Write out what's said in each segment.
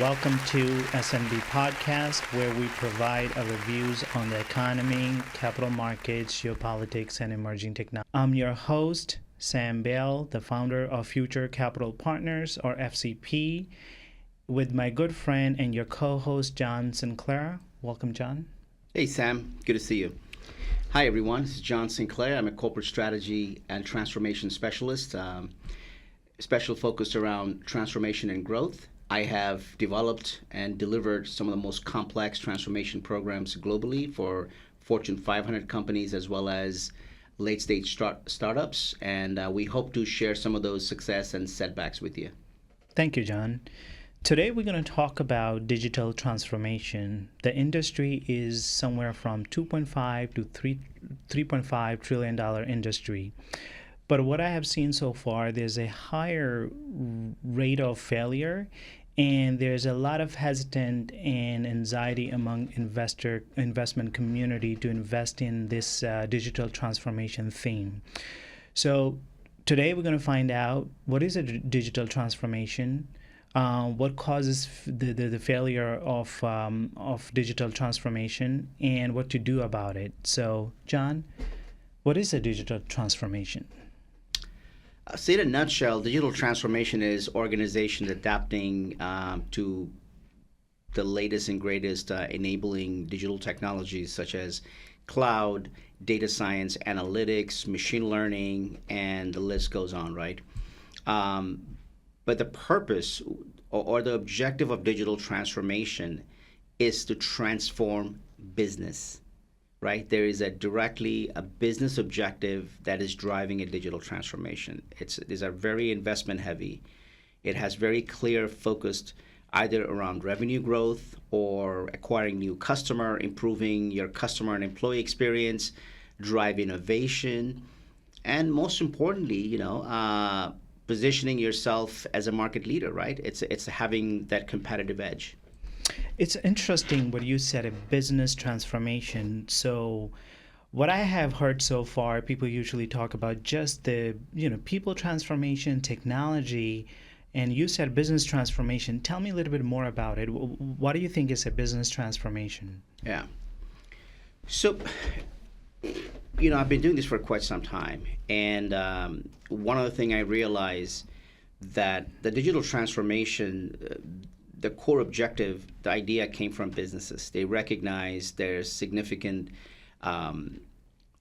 welcome to SMB Podcast, where we provide our reviews on the economy, capital markets, geopolitics, and emerging technology. I'm your host, Sam Bale, the founder of Future Capital Partners, or FCP, with my good friend and your co-host, John Sinclair. Welcome, John. Hey, Sam. Good to see you. Hi, everyone. This is John Sinclair. I'm a corporate strategy and transformation specialist, special focus around transformation and growth. I have developed and delivered some of the most complex transformation programs globally for Fortune 500 companies as well as late-stage startups, and we hope to share some of those success and setbacks with you. Thank you, John. Today we're going to talk about digital transformation. The industry is somewhere from 2.5 to 3.5 trillion dollar industry. But what I have seen so far, there's a higher rate of failure, and there's a lot of hesitant and anxiety among investment community to invest in this digital transformation theme. So today we're going to find out what is a digital transformation, what causes the failure of digital transformation, and what to do about it. So, John, what is a digital transformation? Say in a nutshell, digital transformation is organizations adapting to the latest and greatest enabling digital technologies such as cloud, data science, analytics, machine learning, and the list goes on, right? But the purpose or the objective of digital transformation is to transform business. Right? There is directly a business objective that is driving a digital transformation. These are very investment heavy. It has very clear focused either around revenue growth or acquiring new customer, improving your customer and employee experience, drive innovation, and most importantly, positioning yourself as a market leader, right? It's having that competitive edge. It's interesting what you said, a business transformation. So what I have heard so far, people usually talk about just the, people transformation, technology, and you said business transformation. Tell me a little bit more about it. What do you think is a business transformation? Yeah. So, I've been doing this for quite some time. And one other thing I realized that the digital transformation, the core objective, the idea came from businesses. They recognize there's significant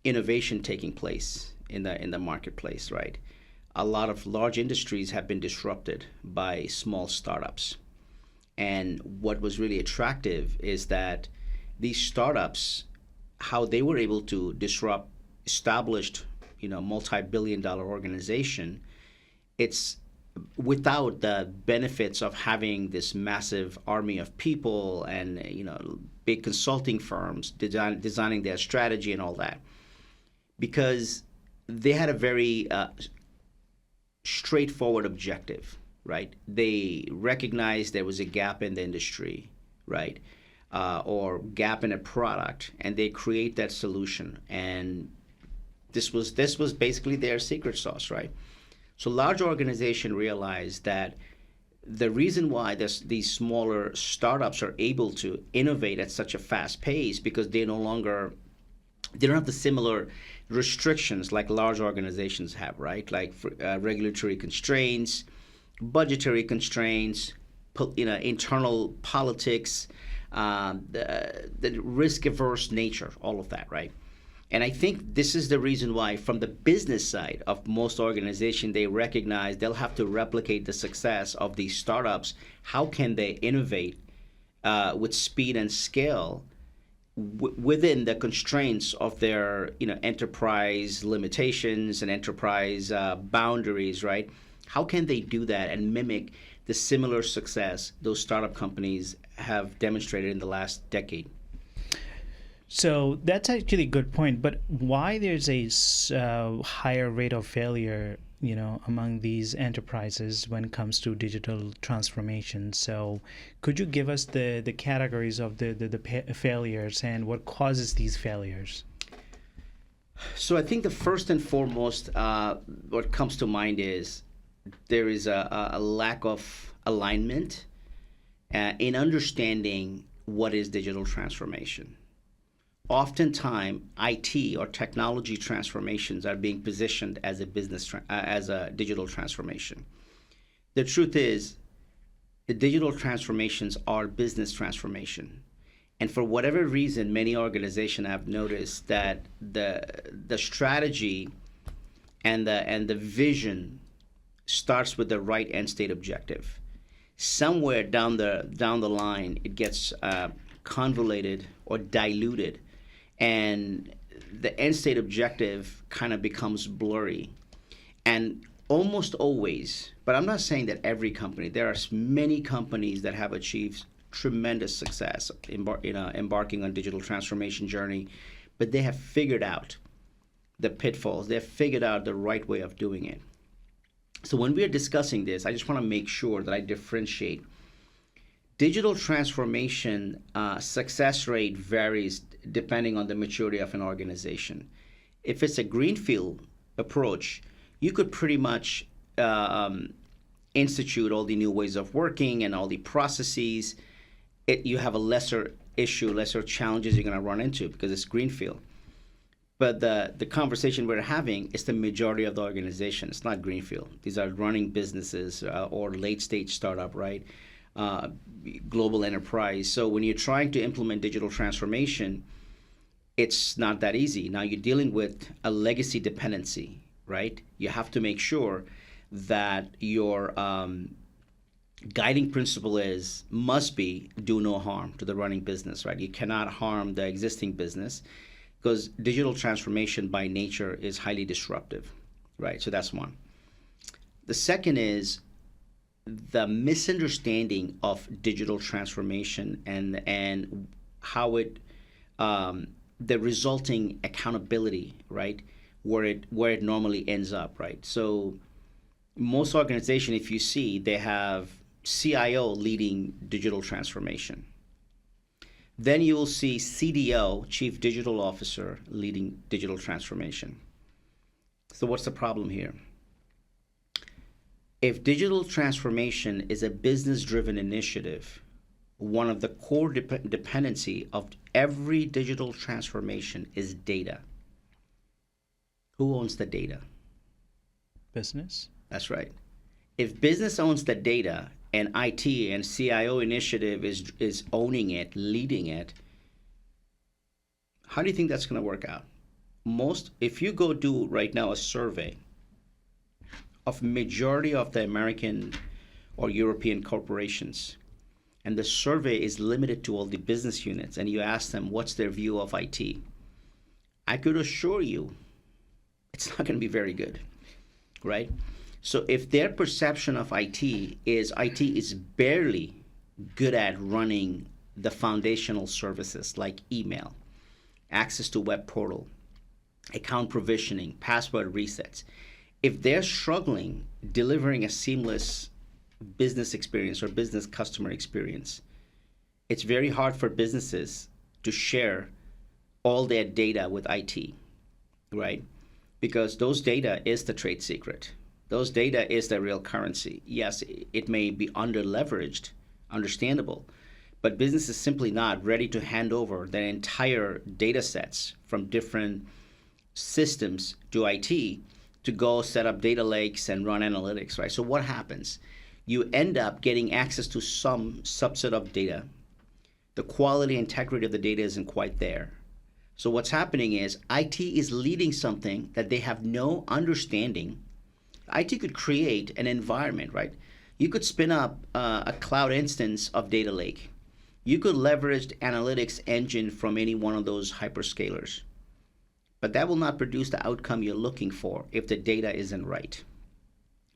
innovation taking place in the marketplace, right? A lot of large industries have been disrupted by small startups. And what was really attractive is that these startups, how they were able to disrupt established, multi-billion-dollar organization, it's without the benefits of having this massive army of people and big consulting firms designing their strategy and all that, because they had a very straightforward objective, right? They recognized there was a gap in the industry, right, or gap in a product, and they create that solution. And this was basically their secret sauce, right? So large organizations realize that the reason why these smaller startups are able to innovate at such a fast pace because they don't have the similar restrictions like large organizations have, right? Like regulatory constraints, budgetary constraints, internal politics, the risk-averse nature, all of that, right? And I think this is the reason why, from the business side of most organizations, they recognize they'll have to replicate the success of these startups. How can they innovate with speed and scale within the constraints of their enterprise limitations and enterprise boundaries, right? How can they do that and mimic the similar success those startup companies have demonstrated in the last decade? So that's actually a good point. But why there's a higher rate of failure, among these enterprises when it comes to digital transformation? So could you give us the categories of the failures and what causes these failures? So I think the first and foremost, what comes to mind is there is a lack of alignment in understanding what is digital transformation. Oftentimes, IT or technology transformations are being positioned as a as a digital transformation. The truth is, the digital transformations are business transformation. And for whatever reason, many organizations have noticed that the strategy and the vision starts with the right end state objective. Somewhere down the line, it gets convoluted or diluted, and the end state objective kind of becomes blurry. And almost always, but I'm not saying that every company. There are many companies that have achieved tremendous success embarking on digital transformation journey, but they have figured out the pitfalls. They have figured out the right way of doing it. So when we are discussing this, I just want to make sure that I differentiate. Digital transformation success rate varies depending on the maturity of an organization. If it's a greenfield approach, you could pretty much institute all the new ways of working and all the processes. You have a lesser issue, lesser challenges you're going to run into because it's greenfield. But the conversation we're having is the majority of the organization. It's not greenfield. These are running businesses or late stage startup, right? Global enterprise. So when you're trying to implement digital transformation, it's not that easy. Now you're dealing with a legacy dependency, right? You have to make sure that your guiding principle must be do no harm to the running business, right? You cannot harm the existing business because digital transformation by nature is highly disruptive, right? So that's one. The second is the misunderstanding of digital transformation and how it the resulting accountability, right? Where it normally ends up, right? So most organizations, if you see, they have CIO leading digital transformation. Then you will see CDO, Chief Digital Officer, leading digital transformation. So what's the problem here? If digital transformation is a business-driven initiative, one of the core dependency of every digital transformation is data. Who owns the data? Business. That's right. If business owns the data and IT and CIO initiative is owning it, leading it, how do you think that's going to work out? If you go do right now a survey of majority of the American or European corporations, and the survey is limited to all the business units, and you ask them what's their view of IT, I could assure you it's not going to be very good, right? So if their perception of IT is barely good at running the foundational services like email, access to web portal, account provisioning, password resets, if they're struggling delivering a seamless business experience or business customer experience, it's very hard for businesses to share all their data with IT, right? Because those data is the trade secret. Those data is the real currency. Yes, it may be under leveraged, understandable, but business is simply not ready to hand over their entire data sets from different systems to IT to go set up data lakes and run analytics, right? So what happens? You end up getting access to some subset of data. The quality and integrity of the data isn't quite there. So what's happening is IT is leading something that they have no understanding. IT could create an environment, right? You could spin up a cloud instance of data lake. You could leverage the analytics engine from any one of those hyperscalers. But that will not produce the outcome you're looking for if the data isn't right,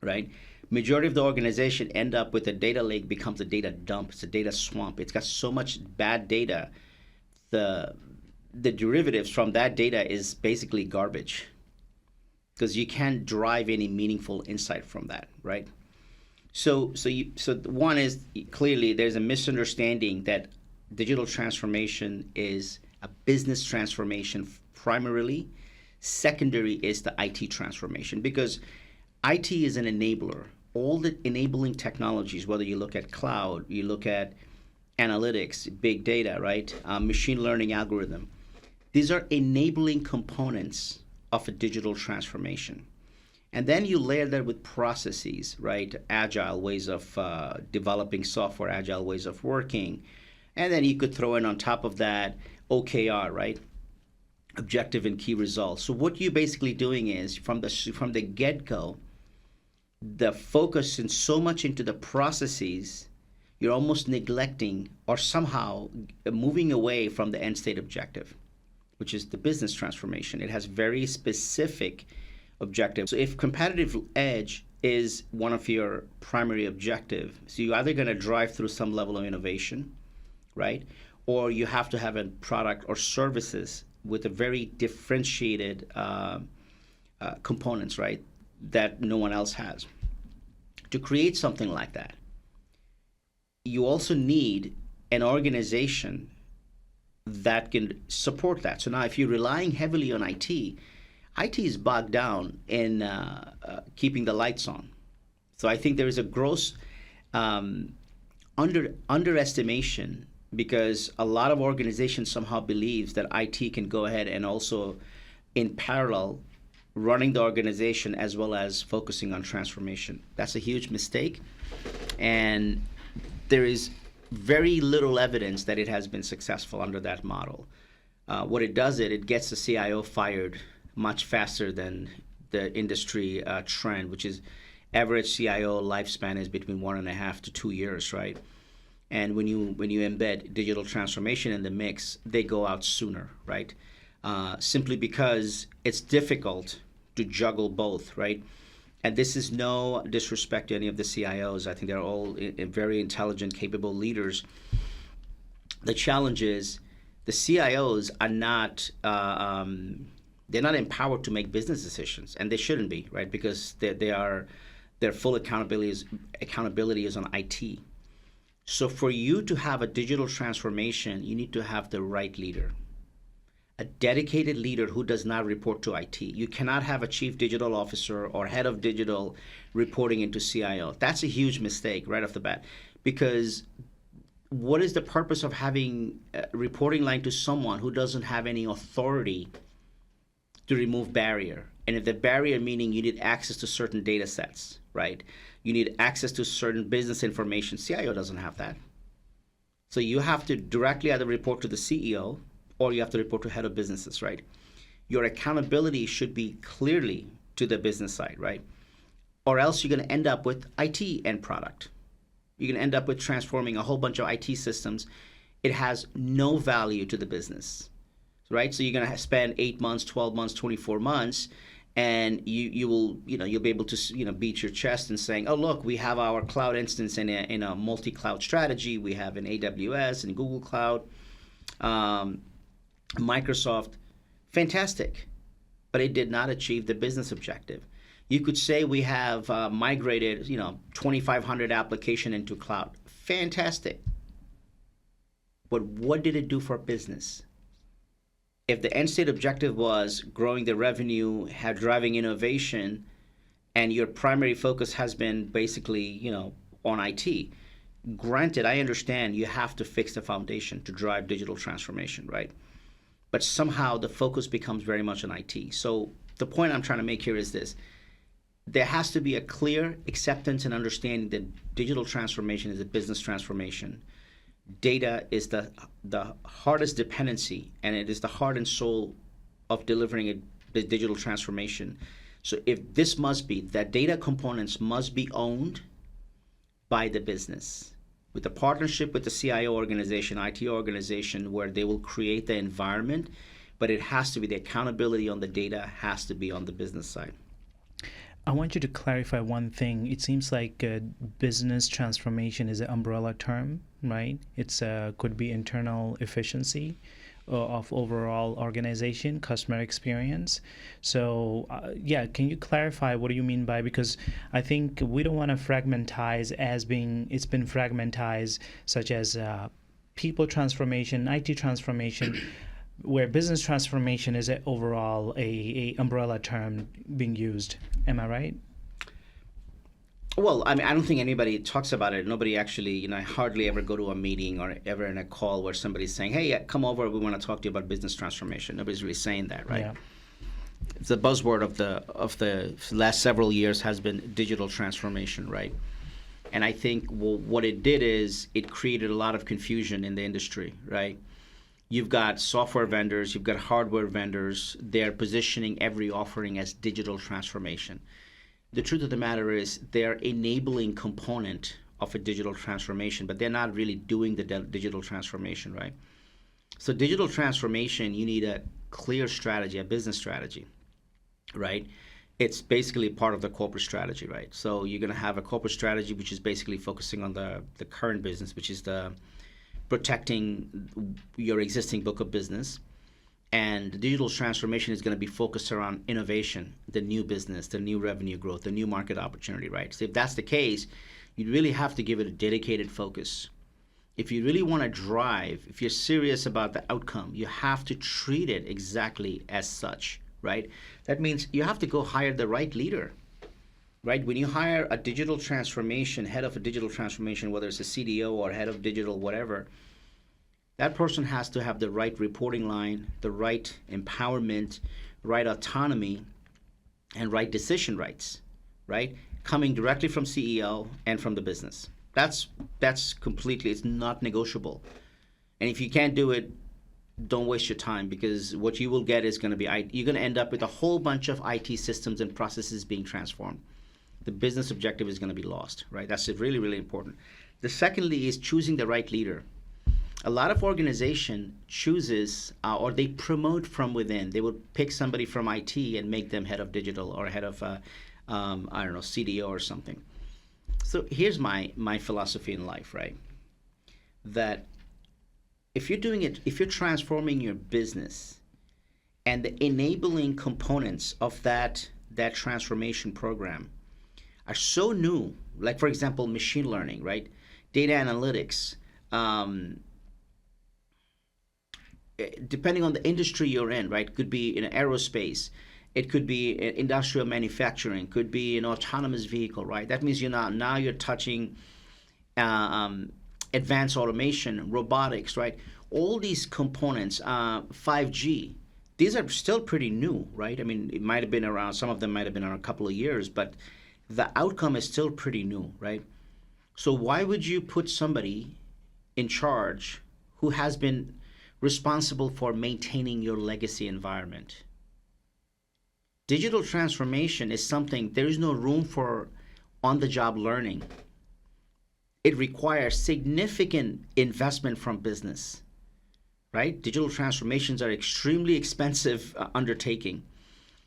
right? Majority of the organization end up with a data lake becomes a data dump. It's a data swamp. It's got so much bad data. The derivatives from that data is basically garbage because you can't derive any meaningful insight from that, right? So one is clearly there's a misunderstanding that digital transformation is a business transformation primarily. Secondary is the IT transformation because IT is an enabler. All the enabling technologies, whether you look at cloud, you look at analytics, big data, right? Machine learning algorithm. These are enabling components of a digital transformation. And then you layer that with processes, right? Agile ways of developing software, agile ways of working. And then you could throw in on top of that OKR, right? Objective and key results. So what you're basically doing is from the get-go, the focus is so much into the processes, you're almost neglecting or somehow moving away from the end state objective, which is the business transformation. It has very specific objectives. So if competitive edge is one of your primary objectives, so you're either going to drive through some level of innovation, right? Or you have to have a product or services with a very differentiated components, right? That no one else has. To create something like that, you also need an organization that can support that. So now if you're relying heavily on IT is bogged down in keeping the lights on. So I think there is a gross underestimation because a lot of organizations somehow believes that IT can go ahead and also in parallel running the organization as well as focusing on transformation. That's a huge mistake. And there is very little evidence that it has been successful under that model. What it does, it gets the CIO fired much faster than the industry trend, which is average CIO lifespan is between 1.5 to 2 years, right? And when you embed digital transformation in the mix, they go out sooner, right? Simply because it's difficult to juggle both, right? And this is no disrespect to any of the CIOs. I think they're all very intelligent, capable leaders. The challenge is the CIOs are not they're not empowered to make business decisions, and they shouldn't be, right? Because their full accountability is on IT. So for you to have a digital transformation, you need to have the right leader. A dedicated leader who does not report to IT. You cannot have a chief digital officer or head of digital reporting into CIO. That's a huge mistake right off the bat. Because what is the purpose of having a reporting line to someone who doesn't have any authority to remove barrier? And if the barrier meaning you need access to certain data sets, right? You need access to certain business information. CIO doesn't have that. So you have to directly either report to the CEO or you have to report to head of businesses, right? Your accountability should be clearly to the business side, right? Or else you're going to end up with IT end product. You're going to end up with transforming a whole bunch of IT systems. It has no value to the business, right? So you're going to spend 8 months, 12 months, 24 months, and you'll be able to beat your chest and saying, oh look, we have our cloud instance in a multi-cloud strategy. We have an AWS and Google Cloud. Microsoft, fantastic, but it did not achieve the business objective. You could say we have migrated, 2,500 application into cloud, fantastic, but what did it do for business? If the end state objective was growing the revenue, driving innovation, and your primary focus has been basically, on IT, granted, I understand you have to fix the foundation to drive digital transformation, right? But somehow the focus becomes very much on IT. So the point I'm trying to make here is this. There has to be a clear acceptance and understanding that digital transformation is a business transformation. Data is the hardest dependency, and it is the heart and soul of delivering the digital transformation. So if this must be, that data components must be owned by the business, with a partnership with the CIO organization, IT organization, where they will create the environment, but it has to be the accountability on the data has to be on the business side. I want you to clarify one thing. It seems like business transformation is an umbrella term, right? It's could be internal efficiency of overall organization, customer experience. So can you clarify what do you mean by, because I think we don't want to fragmentize as being, it's been fragmentized, such as people transformation, IT transformation, where business transformation is overall a umbrella term being used. Am I right? Well, I mean, I don't think anybody talks about it. Nobody actually, I hardly ever go to a meeting or ever in a call where somebody's saying, "Hey, come over. We want to talk to you about business transformation." Nobody's really saying that, right? Yeah. The buzzword of the last several years has been digital transformation, right? And I think what it did is it created a lot of confusion in the industry, right? You've got software vendors, you've got hardware vendors. They're positioning every offering as digital transformation. The truth of the matter is they're enabling component of a digital transformation, but they're not really doing the digital transformation, right? So digital transformation, you need a clear strategy, a business strategy, right? It's basically part of the corporate strategy, right? So you're going to have a corporate strategy which is basically focusing on the current business, which is the protecting your existing book of business. And the digital transformation is going to be focused around innovation, the new business, the new revenue growth, the new market opportunity, right? So if that's the case, you really have to give it a dedicated focus. If you really want to drive, if you're serious about the outcome, you have to treat it exactly as such, right? That means you have to go hire the right leader, right? When you hire a digital transformation, head of a digital transformation, whether it's a CDO or head of digital, whatever, that person has to have the right reporting line, the right empowerment, right autonomy, and right decision rights, right? Coming directly from CEO and from the business. That's completely, it's not negotiable. And if you can't do it, don't waste your time, because what you will get is going to be, you're going to end up with a whole bunch of IT systems and processes being transformed. The business objective is going to be lost, right? That's really, really important. The secondly is choosing the right leader. A lot of organization chooses or they promote from within. They would pick somebody from IT and make them head of digital or head of I don't know, CDO or something. So here's my philosophy in life, right? That if you're doing it, if you're transforming your business, and the enabling components of that transformation program are so new, like for example, machine learning, right? Data analytics. Depending on the industry you're in, right? Could be in aerospace, it could be in industrial manufacturing, could be an autonomous vehicle, right? That means now you're touching uh, um, advanced automation, robotics, right? All these components, 5G, these are still pretty new, right? I mean, it might have been around, some of them might have been around a couple of years, but the outcome is still pretty new, right? So why would you put somebody in charge who has been responsible for maintaining your legacy environment? Digital transformation is something, there is no room for on the job learning. It requires significant investment from business, right? Digital transformations are extremely expensive undertaking.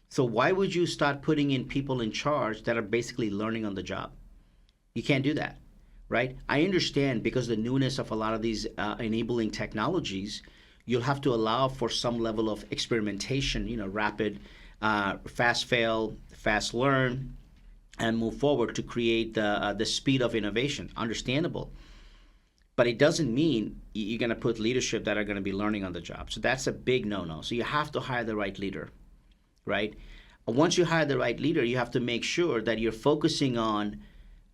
So why would you start putting in people in charge that are basically learning on the job? You can't do that, right? I understand, because the newness of a lot of these enabling technologies, you'll have to allow for some level of experimentation, rapid, fast fail, fast learn, and move forward to create the speed of innovation. Understandable. But it doesn't mean you're going to put leadership that are going to be learning on the job. So that's a big no-no. So you have to hire the right leader, right? Once you hire the right leader, you have to make sure that you're focusing on,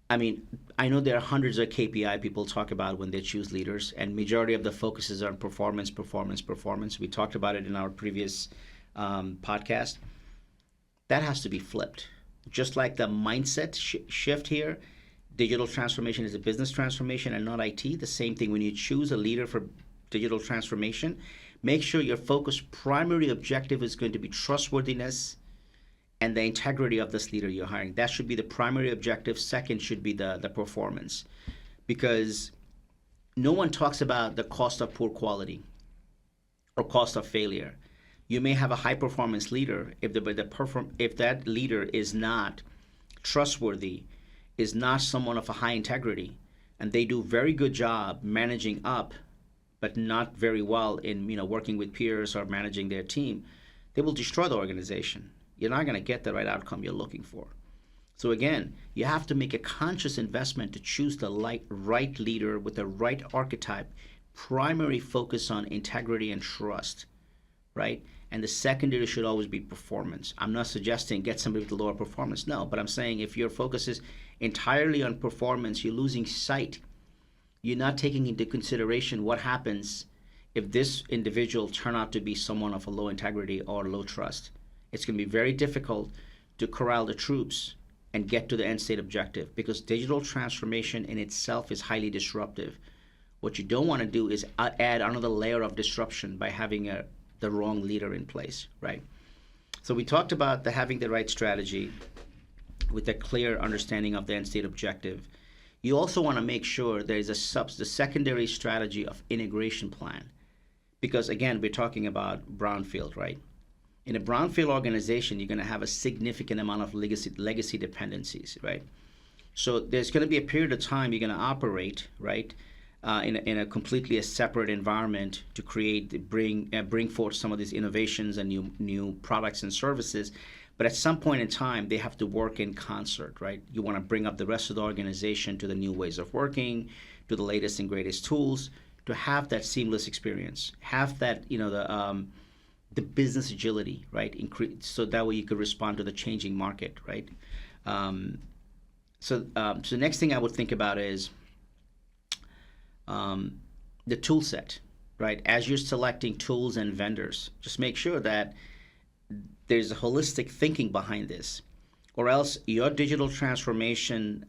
I mean, I know there are hundreds of KPI people talk about when they choose leaders, and majority of the focus is on performance, performance, performance. We talked about it in our previous podcast. That has to be flipped. Just like the mindset shift here, digital transformation is a business transformation and not IT. The same thing when you choose a leader for digital transformation, make sure your focus primary objective is going to be trustworthiness and the integrity of this leader you're hiring. That should be the primary objective. Second should be the performance. Because no one talks about the cost of poor quality or cost of failure. You may have a high performance leader if if that leader is not trustworthy, is not someone of a high integrity, and they do very good job managing up, but not very well in working with peers or managing their team, they will destroy the organization. You're not going to get the right outcome you're looking for. So again, you have to make a conscious investment to choose the right leader with the right archetype, primary focus on integrity and trust, right? And the secondary should always be performance. I'm not suggesting get somebody with lower performance, no, but I'm saying if your focus is entirely on performance, you're losing sight. You're not taking into consideration what happens if this individual turn out to be someone of a low integrity or low trust. It's going to be very difficult to corral the troops and get to the end state objective, because digital transformation in itself is highly disruptive. What you don't want to do is add another layer of disruption by having the wrong leader in place, right? So we talked about having the right strategy with a clear understanding of the end state objective. You also want to make sure there is the secondary strategy of integration plan, because again, we're talking about brownfield, right? In a brownfield organization, you're going to have a significant amount of legacy dependencies, right? So there's going to be a period of time you're going to operate, right, in a completely a separate environment to bring forth some of these innovations and new products and services. But at some point in time, they have to work in concert, right? You want to bring up the rest of the organization to the new ways of working, to the latest and greatest tools, to have that seamless experience, have that, the business agility, right? So that way you could respond to the changing market, right? So the next thing I would think about is the tool set, right? As you're selecting tools and vendors, just make sure that there's a holistic thinking behind this, or else your digital transformation,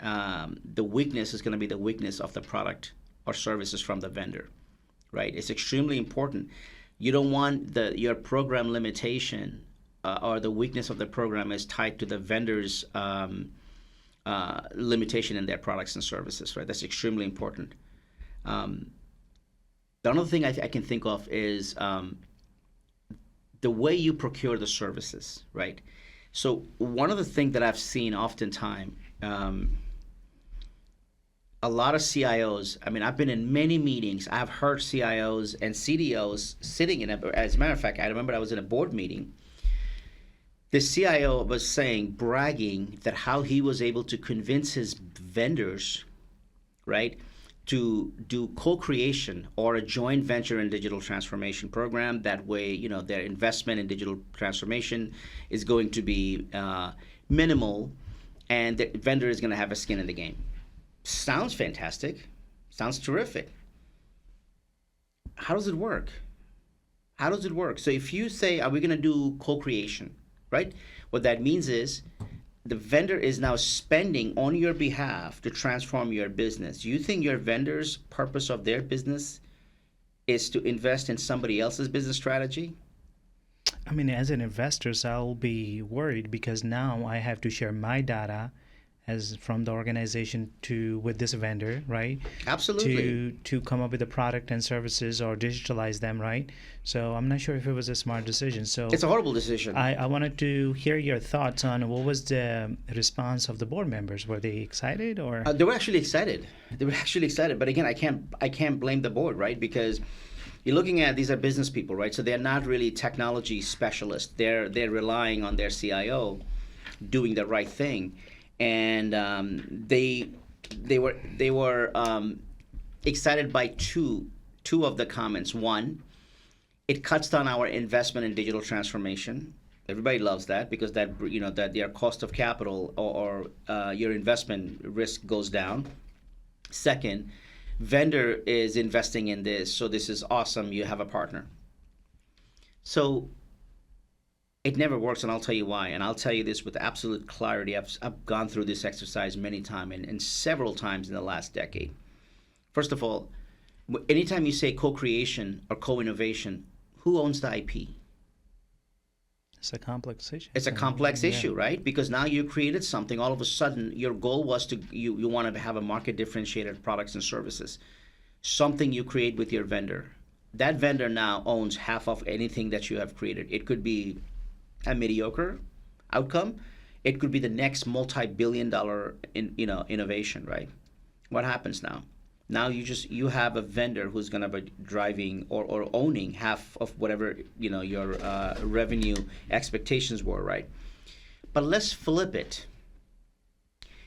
the weakness is going to be the weakness of the product or services from the vendor, right? It's extremely important. You don't want your program limitation or the weakness of the program is tied to the vendor's limitation in their products and services, right? That's extremely important. The other thing I can think of is the way you procure the services, right? So one of the things that I've seen oftentimes, a lot of CIOs, I mean, I've been in many meetings. I've heard CIOs and CDOs sitting as a matter of fact, I remember I was in a board meeting. The CIO was saying, bragging that how he was able to convince his vendors, right, to do co-creation or a joint venture in digital transformation program. That way, their investment in digital transformation is going to be minimal, and the vendor is going to have a skin in the game. Sounds fantastic. Sounds terrific. How does it work? How does it work? So if you say, are we going to do co-creation, right? What that means is the vendor is now spending on your behalf to transform your business. You think your vendor's purpose of their business is to invest in somebody else's business strategy? I mean, as an investor, I'll be worried because now I have to share my data as from the organization with this vendor, right? Absolutely. To come up with a product and services or digitalize them, right? So I'm not sure if it was a smart decision. So it's a horrible decision. I wanted to hear your thoughts on what was the response of the board members. Were they excited or? They were actually excited. But again, I can't blame the board, right? Because you're looking at, these are business people, right? So they're not really technology specialists. They're relying on their CIO doing the right thing. And they were excited by two of the comments. One, it cuts down our investment in digital transformation. Everybody loves that because that their cost of capital or your investment risk goes down. Second, vendor is investing in this, so this is awesome. You have a partner. So it never works, and I'll tell you why. And I'll tell you this with absolute clarity. I've gone through this exercise many times and several times in the last decade. First of all, anytime you say co-creation or co-innovation, who owns the IP? It's a complex issue. It's a complex issue, right? Because now you created something. All of a sudden, your goal was you want to have a market differentiated products and services. Something you create with your vendor. That vendor now owns half of anything that you have created. It could be a mediocre outcome. It could be the next multi-billion-dollar innovation, right? What happens now? Now you have a vendor who's going to be driving or owning half of whatever your revenue expectations were, right? But let's flip it.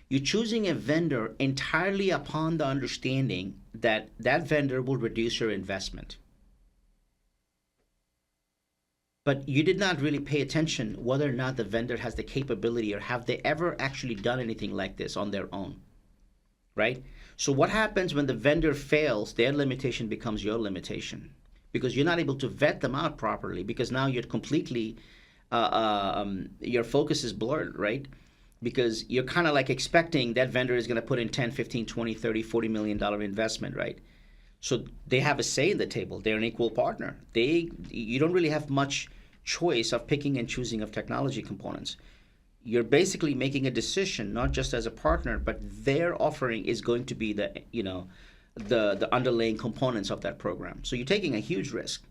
You're choosing a vendor entirely upon the understanding that vendor will reduce your investment. but you did not really pay attention whether or not the vendor has the capability or have they ever actually done anything like this on their own, right? So what happens when the vendor fails? Their limitation becomes your limitation because you're not able to vet them out properly because now you're completely, your focus is blurred, right? Because you're kind of like expecting that vendor is going to put in 10, 15, 20, 30, $40 million investment, right? So they have a say in the table. They're an equal partner. You don't really have much choice of picking and choosing of technology components. You're basically making a decision, not just as a partner, but their offering is going to be the underlying components of that program. So you're taking a huge risk.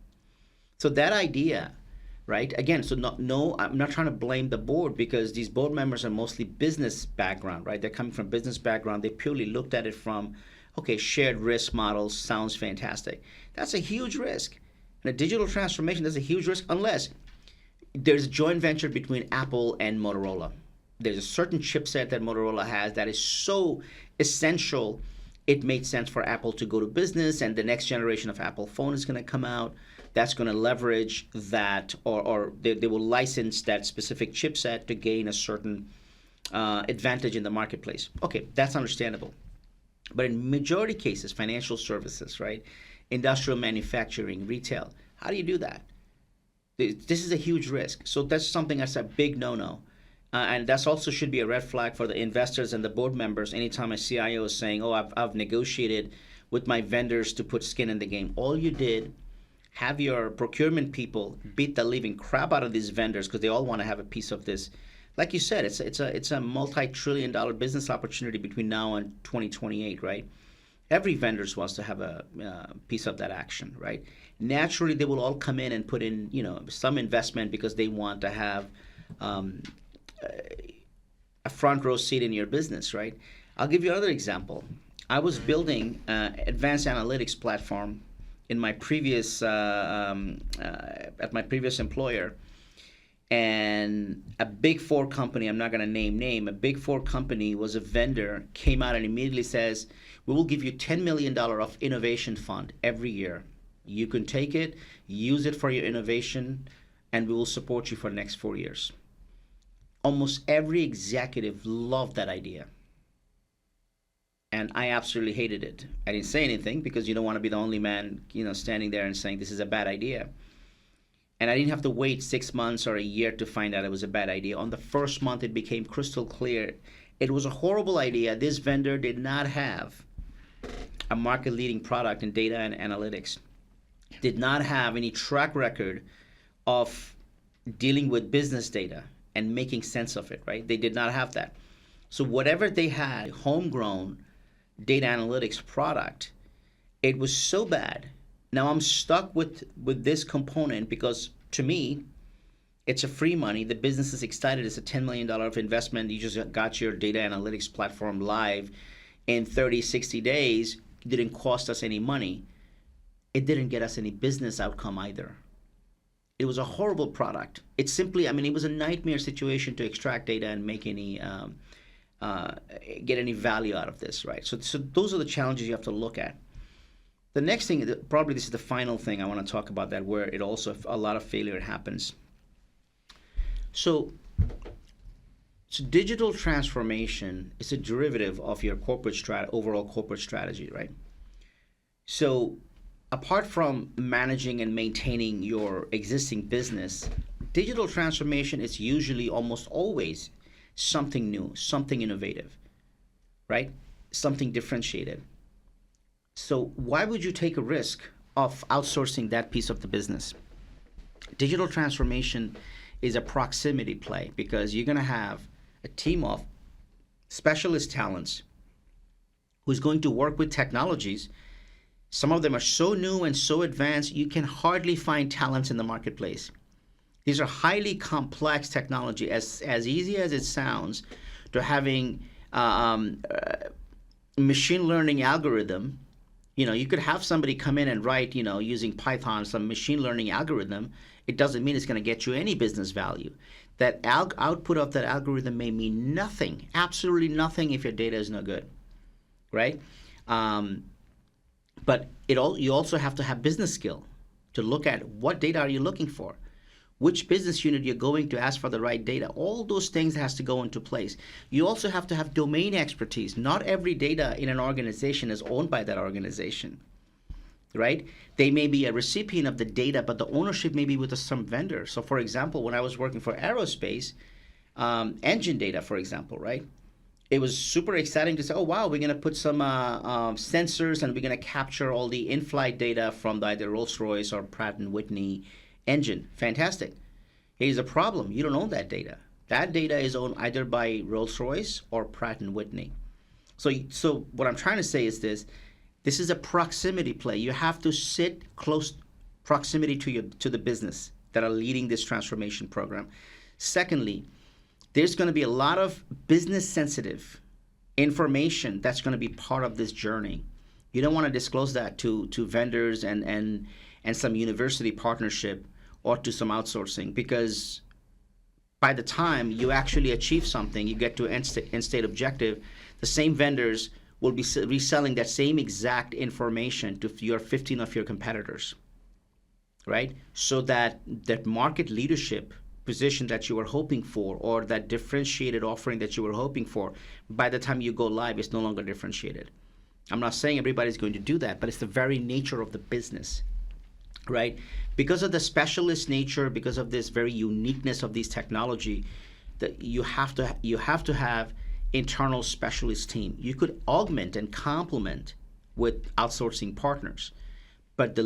So that idea, right? Again, so no, I'm not trying to blame the board because these board members are mostly business background, right? They're coming from business background. They purely looked at it from, okay, shared risk models sounds fantastic. That's a huge risk. In a digital transformation, that's a huge risk unless there's a joint venture between Apple and Motorola. There's a certain chipset that Motorola has that is so essential, it made sense for Apple to go to business, and the next generation of Apple phone is going to come out. That's going to leverage that, or they will license that specific chipset to gain a certain advantage in the marketplace. Okay, that's understandable. But in majority cases, financial services, right? Industrial manufacturing, retail, how do you do that? This is a huge risk. So that's something that's a big no-no. And that's also should be a red flag for the investors and the board members anytime a CIO is saying, oh, I've negotiated with my vendors to put skin in the game. All you did, have your procurement people beat the living crap out of these vendors because they all want to have a piece of this. Like you said, it's a multi-trillion-dollar business opportunity between now and 2028, right? Every vendor wants to have a piece of that action, right? Naturally, they will all come in and put in, some investment because they want to have a front row seat in your business, right? I'll give you another example. I was building advanced analytics platform in my previous at my previous employer, and a big four company, I'm not going to name, a big four company was a vendor, came out and immediately says, we will give you $10 million of innovation fund every year. You can take it, use it for your innovation, and we will support you for the next 4 years. Almost every executive loved that idea. And I absolutely hated it. I didn't say anything because you don't want to be the only man, standing there and saying this is a bad idea. And I didn't have to wait 6 months or a year to find out it was a bad idea. On the first month, it became crystal clear. It was a horrible idea. This vendor did not have a market-leading product in data and analytics, did not have any track record of dealing with business data and making sense of it, right? They did not have that. So whatever they had, homegrown data analytics product, it was so bad. Now I'm stuck with this component because to me, it's a free money. The business is excited. It's a $10 million of investment. You just got your data analytics platform live in 30, 60 days. It didn't cost us any money. It didn't get us any business outcome either. It was a horrible product. It simply, it was a nightmare situation to extract data and make any, get any value out of this, right? So those are the challenges you have to look at. The next thing, probably this is the final thing I want to talk about, that where it also, a lot of failure happens. So digital transformation is a derivative of your overall corporate strategy, right? So apart from managing and maintaining your existing business, digital transformation is usually almost always something new, something innovative, right? Something differentiated. So why would you take a risk of outsourcing that piece of the business? Digital transformation is a proximity play because you're going to have a team of specialist talents who's going to work with technologies. Some of them are so new and so advanced, you can hardly find talents in the marketplace. These are highly complex technology, as easy as it sounds, to having machine learning algorithm. You could have somebody come in and write, using Python, some machine learning algorithm. It doesn't mean it's going to get you any business value. That output of that algorithm may mean nothing, absolutely nothing, if your data is no good, right? But you also have to have business skill to look at what data are you looking for. which business unit you're going to ask for the right data. All those things has to go into place. You also have to have domain expertise. Not every data in an organization is owned by that organization, right? They may be a recipient of the data, but the ownership may be with some vendor. So for example, when I was working for aerospace, engine data, for example, right? It was super exciting to say, oh, wow, we're going to put some sensors and we're going to capture all the in-flight data from either Rolls-Royce or Pratt & Whitney engine. Fantastic. Here's a problem. You don't own that data. That data is owned either by Rolls-Royce or Pratt & Whitney. So what I'm trying to say is this is a proximity play. You have to sit close proximity to the business that are leading this transformation program. Secondly, there's going to be a lot of business sensitive information that's going to be part of this journey. You don't want to disclose that to vendors and some university partnership or to some outsourcing, because by the time you actually achieve something, you get to end state objective, the same vendors will be reselling that same exact information to your 15 of your competitors, right? So that market leadership position that you were hoping for, or that differentiated offering that you were hoping for, by the time you go live, it's no longer differentiated. I'm not saying everybody's going to do that, but it's the very nature of the business, right? Because of the specialist nature, because of this very uniqueness of these technology, that you have to have internal specialist team. You could augment and complement with outsourcing partners, but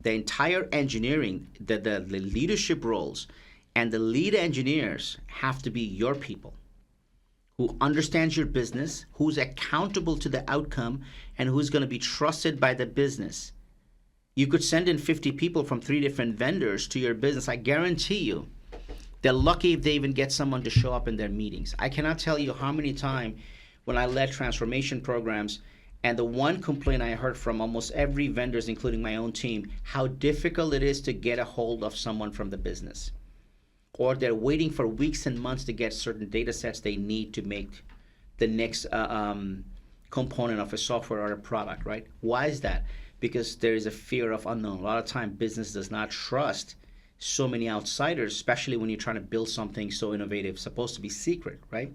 the entire engineering, the leadership roles, and the lead engineers have to be your people who understands your business, who's accountable to the outcome, and who's going to be trusted by the business. You could send in 50 people from 3 different vendors to your business. I guarantee you, they're lucky if they even get someone to show up in their meetings. I cannot tell you how many times when I led transformation programs, and the one complaint I heard from almost every vendors, including my own team, how difficult it is to get a hold of someone from the business. Or they're waiting for weeks and months to get certain data sets they need to make the next component of a software or a product, right? Why is that? Because there is a fear of unknown. A lot of time business does not trust so many outsiders, especially when you're trying to build something so innovative, supposed to be secret, right?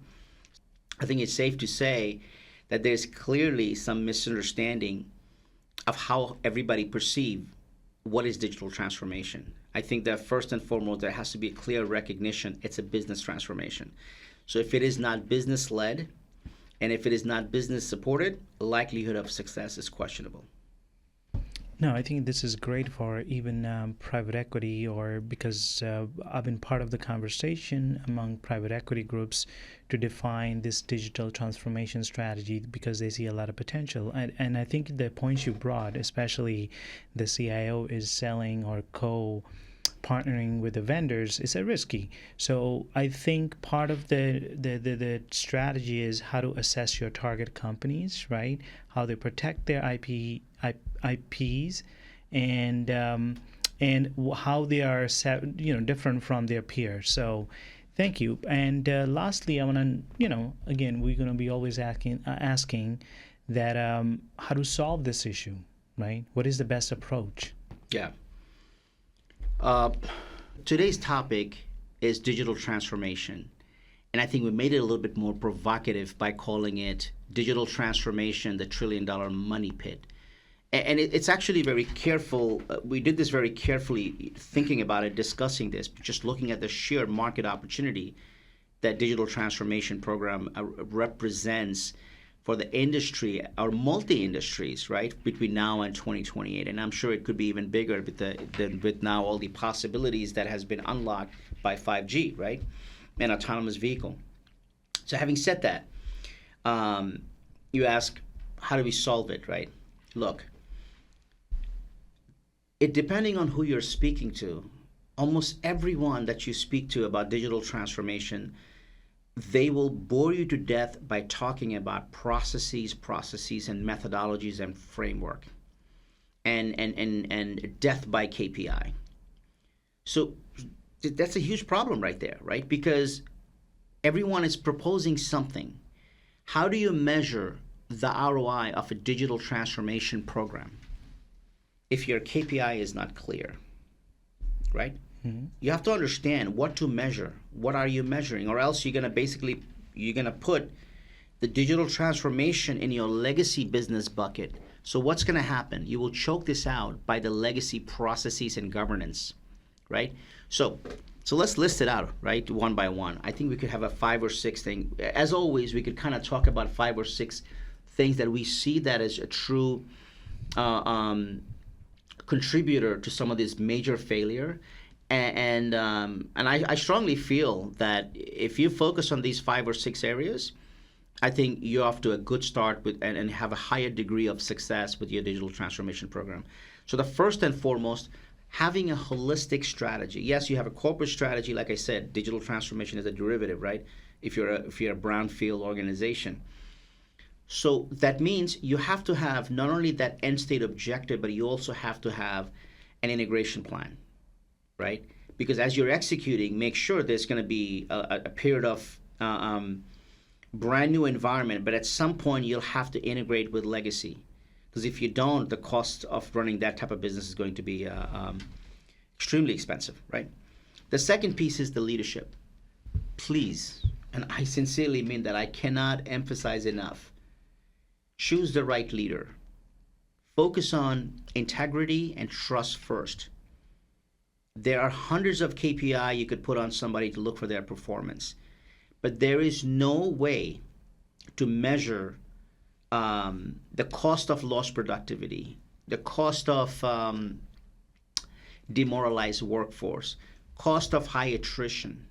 I think it's safe to say that there's clearly some misunderstanding of how everybody perceives what is digital transformation. I think that first and foremost, there has to be a clear recognition it's a business transformation. So if it is not business led, and if it is not business supported, likelihood of success is questionable. No, I think this is great for even private equity, or because I've been part of the conversation among private equity groups to define this digital transformation strategy, because they see a lot of potential. And I think the points you brought, especially the CIO is selling or partnering with the vendors, is risky. So I think part of the strategy is how to assess your target companies, right? How they protect their IPs, and how they are different from their peers. So thank you. And lastly, I want to again, we're going to be always asking that how to solve this issue, right? What is the best approach? Yeah. Today's topic is digital transformation. And I think we made it a little bit more provocative by calling it digital transformation, the $1 trillion money pit. And it's actually very careful. We did this very carefully, thinking about it, discussing this, just looking at the sheer market opportunity that digital transformation program represents for the industry, or multi-industries, right, between now and 2028. And I'm sure it could be even bigger with now all the possibilities that has been unlocked by 5G, right, and autonomous vehicle. So having said that, you ask, how do we solve it, right? Look, depending on who you're speaking to, almost everyone that you speak to about digital transformation, they will bore you to death by talking about processes and methodologies and framework and death by KPI. So that's a huge problem right there, right? Because everyone is proposing something. How do you measure the ROI of a digital transformation program if your KPI is not clear, right? You have to understand what to measure. What are you measuring? Or else you're gonna put the digital transformation in your legacy business bucket. So what's gonna happen? You will choke this out by the legacy processes and governance, right? So let's list it out, right, one by one. I think we could have a 5 or 6 thing. As always, we could kind of talk about 5 or 6 things that we see that as a true contributor to some of this major failure. And I strongly feel that if you focus on these 5 or 6 areas, I think you're off to a good start and have a higher degree of success with your digital transformation program. So the first and foremost, having a holistic strategy. Yes, you have a corporate strategy. Like I said, digital transformation is a derivative, right? If you're a brownfield organization. So that means you have to have not only that end state objective, but you also have to have an integration plan, right? Because as you're executing, make sure there's going to be a period of brand new environment, but at some point you'll have to integrate with legacy. Because if you don't, the cost of running that type of business is going to be extremely expensive, right? The second piece is the leadership. Please, and I sincerely mean that, I cannot emphasize enough, choose the right leader. Focus on integrity and trust first. There are hundreds of KPI you could put on somebody to look for their performance, but there is no way to measure the cost of lost productivity, the cost of demoralized workforce, cost of high attrition,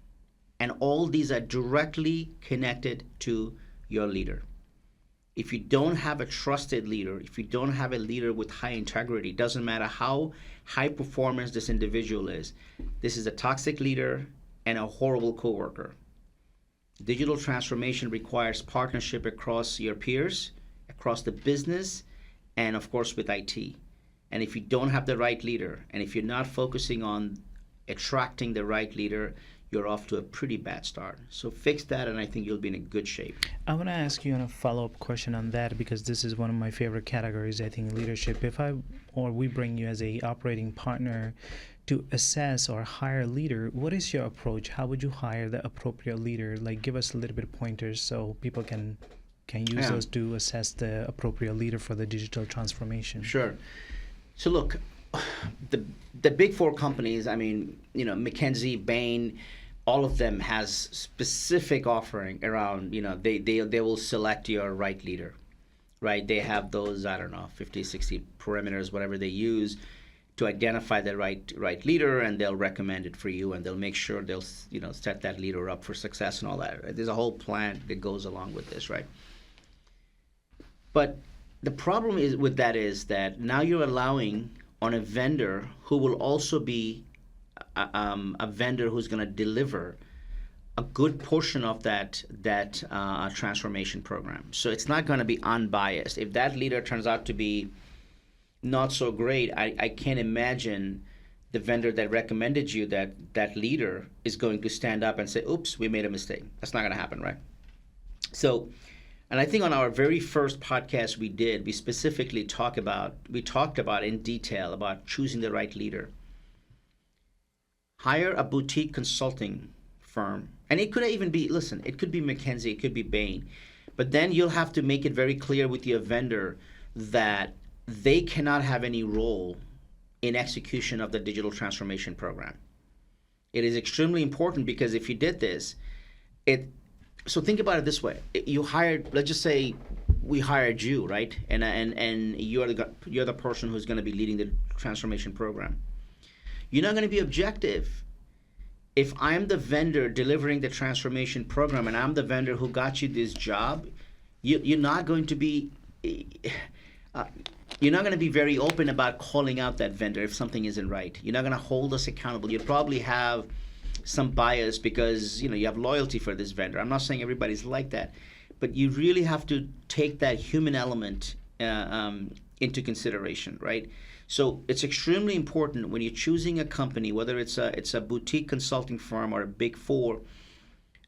and all these are directly connected to your leader. If you don't have a trusted leader, if you don't have a leader with high integrity, doesn't matter how high performance this individual is, this is a toxic leader and a horrible coworker. Digital transformation requires partnership across your peers, across the business, and of course with IT. And if you don't have the right leader, and if you're not focusing on attracting the right leader, you're off to a pretty bad start. So fix that, and I think you'll be in a good shape. I want to ask you a follow-up question on that, because this is one of my favorite categories, I think, leadership. If we bring you as a operating partner to assess or hire a leader, what is your approach? How would you hire the appropriate leader? Like, give us a little bit of pointers so people can use those to assess the appropriate leader for the digital transformation. Sure. So look, the big four companies, I mean, McKinsey, Bain, all of them has specific offering around, they will select your right leader, right? They have those, I don't know, 50, 60 parameters, whatever they use to identify the right leader, and they'll recommend it for you, and they'll make sure they'll set that leader up for success and all that. Right? There's a whole plan that goes along with this, right? But the problem with that is that now you're allowing on a vendor who will also be a vendor who's going to deliver a good portion of that transformation program. So it's not going to be unbiased. If that leader turns out to be not so great, I can't imagine the vendor that recommended you that leader is going to stand up and say, oops, we made a mistake. That's not going to happen, right? So, and I think on our very first podcast we specifically talked about in detail about choosing the right leader. Hire a boutique consulting firm. And it could even be, it could be McKinsey, it could be Bain. But then you'll have to make it very clear with your vendor that they cannot have any role in execution of the digital transformation program. It is extremely important, because if you did this, so think about it this way. You hired, let's just say we hired you, right? And you're the person who's going to be leading the transformation program. You're not going to be objective. If I'm the vendor delivering the transformation program and I'm the vendor who got you this job, you're not going to be very open about calling out that vendor if something isn't right. You're not going to hold us accountable. You'd probably have some bias because you have loyalty for this vendor. I'm not saying everybody's like that, but you really have to take that human element into consideration, right? So it's extremely important when you're choosing a company, whether it's a boutique consulting firm or a big four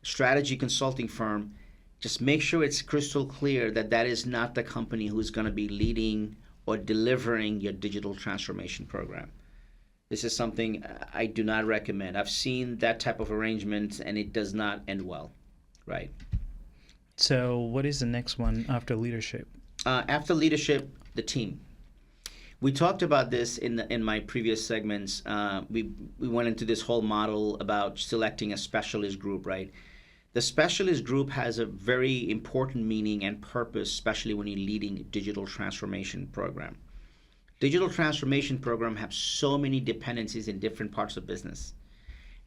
strategy consulting firm, just make sure it's crystal clear that is not the company who's going to be leading or delivering your digital transformation program. This is something I do not recommend. I've seen that type of arrangement, and it does not end well, right? So, what is the next one after leadership? After leadership, the team. We talked about this in my previous segments. We went into this whole model about selecting a specialist group, right? The specialist group has a very important meaning and purpose, especially when you're leading a digital transformation program. Digital transformation program have so many dependencies in different parts of business.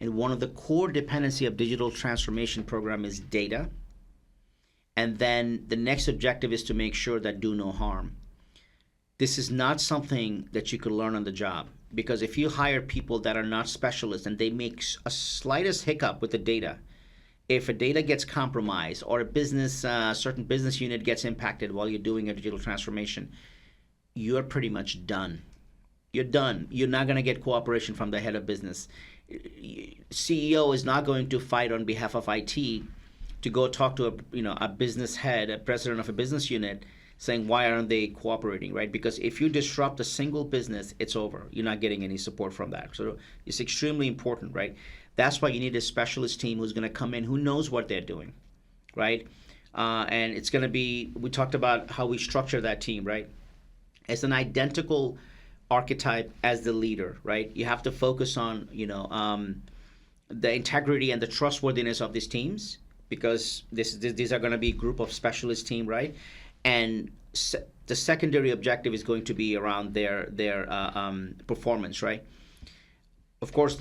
And one of the core dependency of digital transformation program is data. And then the next objective is to make sure that do no harm. This is not something that you could learn on the job, because if you hire people that are not specialists and they make a slightest hiccup with the data, if a data gets compromised or a business, certain business unit gets impacted while you're doing a digital transformation, you're pretty much done. You're done. You're not going to get cooperation from the head of business. CEO is not going to fight on behalf of IT to go talk to a business head, a president of a business unit, saying why aren't they cooperating, right? Because if you disrupt a single business, it's over. You're not getting any support from that. So it's extremely important, right? That's why you need a specialist team who's going to come in, who knows what they're doing, right? And it's going to be, we talked about how we structure that team, right? It's an identical archetype as the leader, right? You have to focus on, the integrity and the trustworthiness of these teams, because these are going to be a group of specialist team, right? And the secondary objective is going to be around their performance, right? Of course,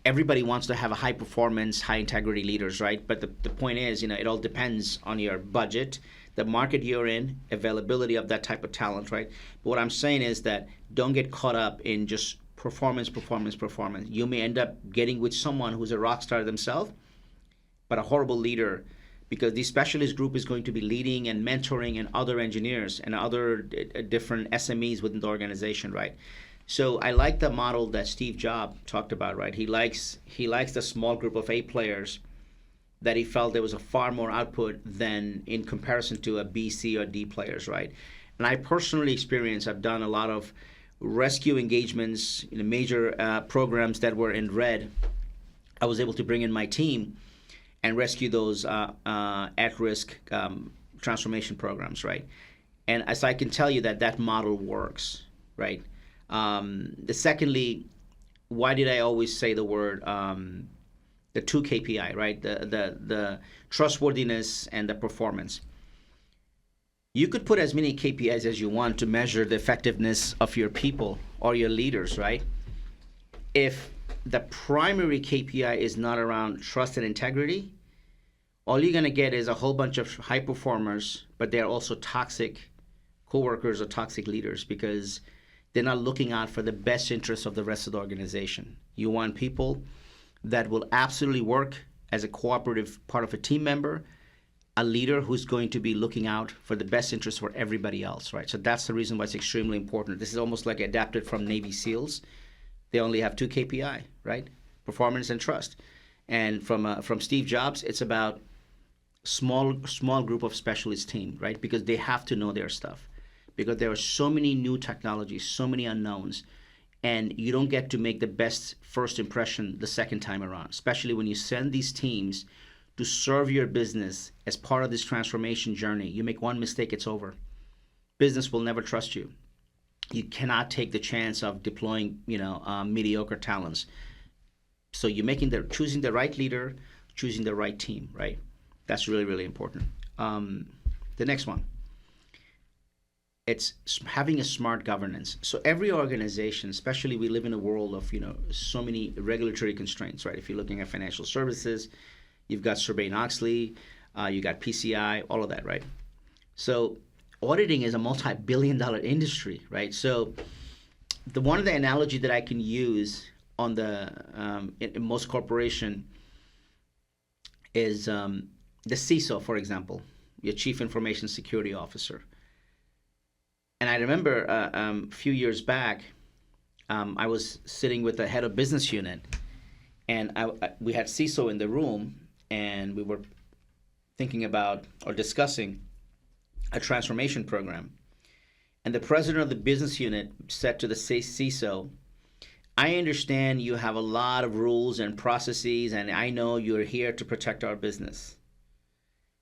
everybody wants to have a high performance, high integrity leaders, right? But the point is, it all depends on your budget, the market you're in, availability of that type of talent, right? But what I'm saying is that don't get caught up in just performance. You may end up getting with someone who's a rock star themselves, but a horrible leader, because the specialist group is going to be leading and mentoring and other engineers and other different SMEs within the organization, right? So I like the model that Steve Jobs talked about, right? He likes the small group of A players that he felt there was a far more output than in comparison to a B, C, or D players, right? And I personally experienced, I've done a lot of rescue engagements in major programs that were in red. I was able to bring in my team and rescue those at-risk transformation programs, right? And as I can tell you that model works, right? Secondly, why did I always say the word the two KPI, right? The trustworthiness and the performance. You could put as many KPIs as you want to measure the effectiveness of your people or your leaders, right? If the primary KPI is not around trust and integrity, all you're going to get is a whole bunch of high performers, but they're also toxic coworkers or toxic leaders, because they're not looking out for the best interests of the rest of the organization. You want people that will absolutely work as a cooperative part of a team member, a leader who's going to be looking out for the best interests for everybody else, right? So that's the reason why it's extremely important. This is almost like adapted from Navy SEALs. They only have two KPI, right? Performance and trust. And from Steve Jobs, it's about small group of specialist team, right? Because they have to know their stuff, because there are so many new technologies, so many unknowns, and you don't get to make the best first impression the second time around, especially when you send these teams to serve your business as part of this transformation journey. You make one mistake, it's over. Business will never trust you. You cannot take the chance of deploying, mediocre talents. So you're choosing the right leader, choosing the right team, right? That's really, really important. The next one. It's having a smart governance. So every organization, especially we live in a world of, so many regulatory constraints, right? If you're looking at financial services, you've got Sarbanes-Oxley, you got PCI, all of that, right? So auditing is a multi-billion-dollar industry, right? So one of the analogy that I can use on the in most corporation is the CISO, for example, your Chief Information Security Officer. And I remember a few years back, I was sitting with the head of business unit, and we had CISO in the room, and we were thinking about or discussing a transformation program. And the president of the business unit said to the CISO, I understand you have a lot of rules and processes, and I know you're here to protect our business.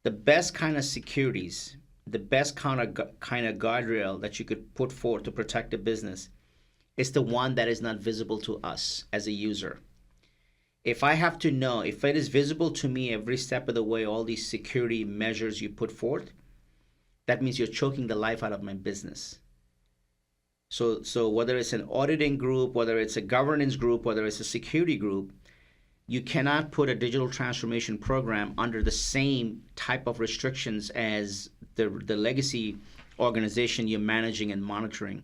The best kind of securities, the best kind of guardrail that you could put forth to protect the business is the one that is not visible to us as a user. If I have to know, if it is visible to me every step of the way, all these security measures you put forth, that means you're choking the life out of my business. So whether it's an auditing group, whether it's a governance group, whether it's a security group, you cannot put a digital transformation program under the same type of restrictions as the legacy organization you're managing and monitoring.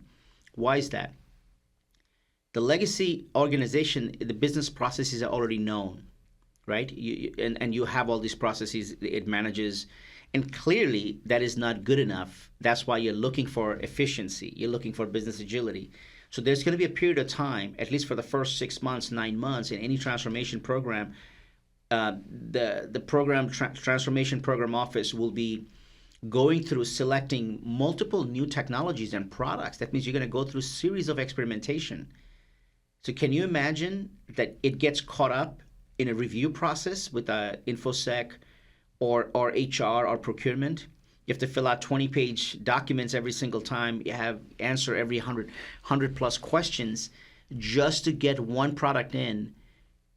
Why is that? The legacy organization, the business processes are already known, right? And you have all these processes it manages, and clearly that is not good enough. That's why you're looking for efficiency. You're looking for business agility. So there's going to be a period of time, at least for the first 6 months, 9 months, in any transformation program. The transformation program office will be going through selecting multiple new technologies and products. That means you're going to go through a series of experimentation. So can you imagine that it gets caught up in a review process with InfoSec or HR or procurement? You have to fill out 20-page documents every single time. You have answer every 100 plus questions just to get one product in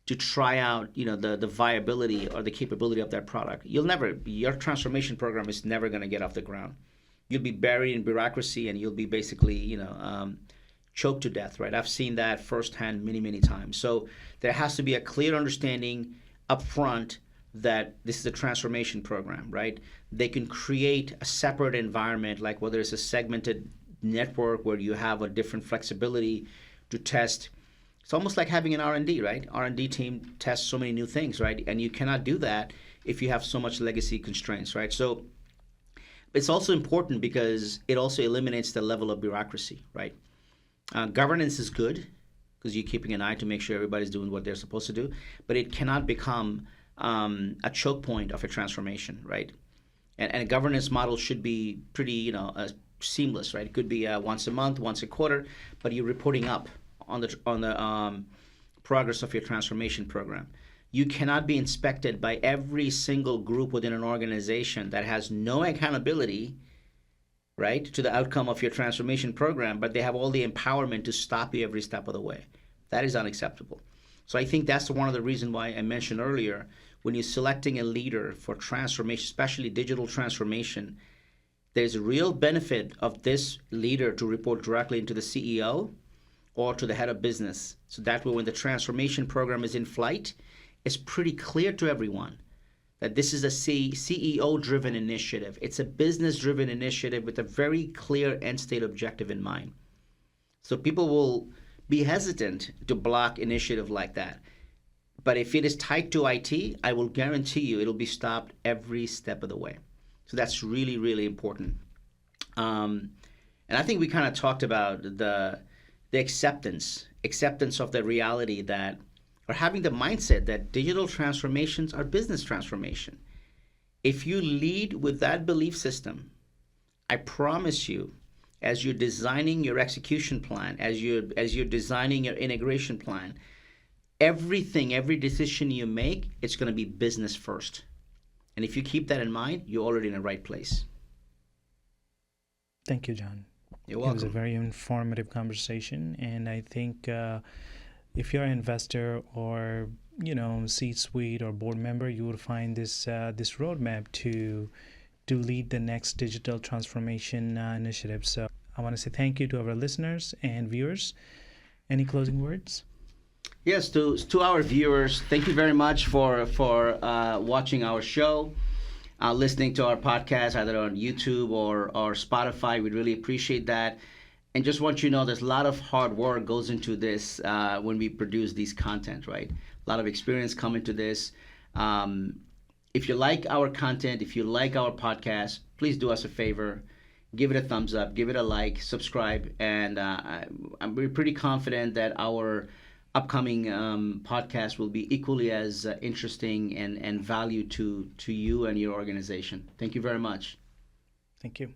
to try out, the viability or the capability of that product. Your transformation program is never going to get off the ground. You'll be buried in bureaucracy, and you'll be basically, choked to death, right? I've seen that firsthand many, many times. So there has to be a clear understanding up front that this is a transformation program, right? They can create a separate environment, like whether it's a segmented network where you have a different flexibility to test. It's almost like having an R&D, right? R&D team tests so many new things, right? And you cannot do that if you have so much legacy constraints, right? So it's also important because it also eliminates the level of bureaucracy, right? Governance is good because you're keeping an eye to make sure everybody's doing what they're supposed to do, but it cannot become a choke point of a transformation, right? And a governance model should be pretty, seamless, right? It could be once a month, once a quarter, but you're reporting up on the progress of your transformation program. You cannot be inspected by every single group within an organization that has no accountability, right, to the outcome of your transformation program, but they have all the empowerment to stop you every step of the way. That is unacceptable. So I think that's one of the reasons why I mentioned earlier, when you're selecting a leader for transformation, especially digital transformation, there's a real benefit of this leader to report directly into the CEO or to the head of business. So that way, when the transformation program is in flight, it's pretty clear to everyone that this is a CEO-driven initiative. It's a business-driven initiative with a very clear end-state objective in mind. So people will be hesitant to block initiative like that. But if it is tied to IT, I will guarantee you it'll be stopped every step of the way. So that's really, really important. And I think we kind of talked about the acceptance of the reality that, or having the mindset that digital transformations are business transformation. If you lead with that belief system, I promise you, as you're designing your execution plan, as you're designing your integration plan, every decision you make, it's going to be business first. And if you keep that in mind, you're already in the right place. Thank you, John. You're welcome. It was a very informative conversation, and I think if you're an investor or C-suite or board member, you will find this roadmap to lead the next digital transformation initiative. So I want to say thank you to our listeners and viewers. Any closing words? Yes, to our viewers, thank you very much for watching our show, listening to our podcast, either on YouTube or Spotify. We really appreciate that. And just want you to know there's a lot of hard work goes into this when we produce these content, right? A lot of experience come into this. If you like our content, if you like our podcast, please do us a favor. Give it a thumbs up, give it a like, subscribe. And we're pretty confident that our upcoming podcast will be equally as interesting and value to you and your organization. Thank you very much. Thank you.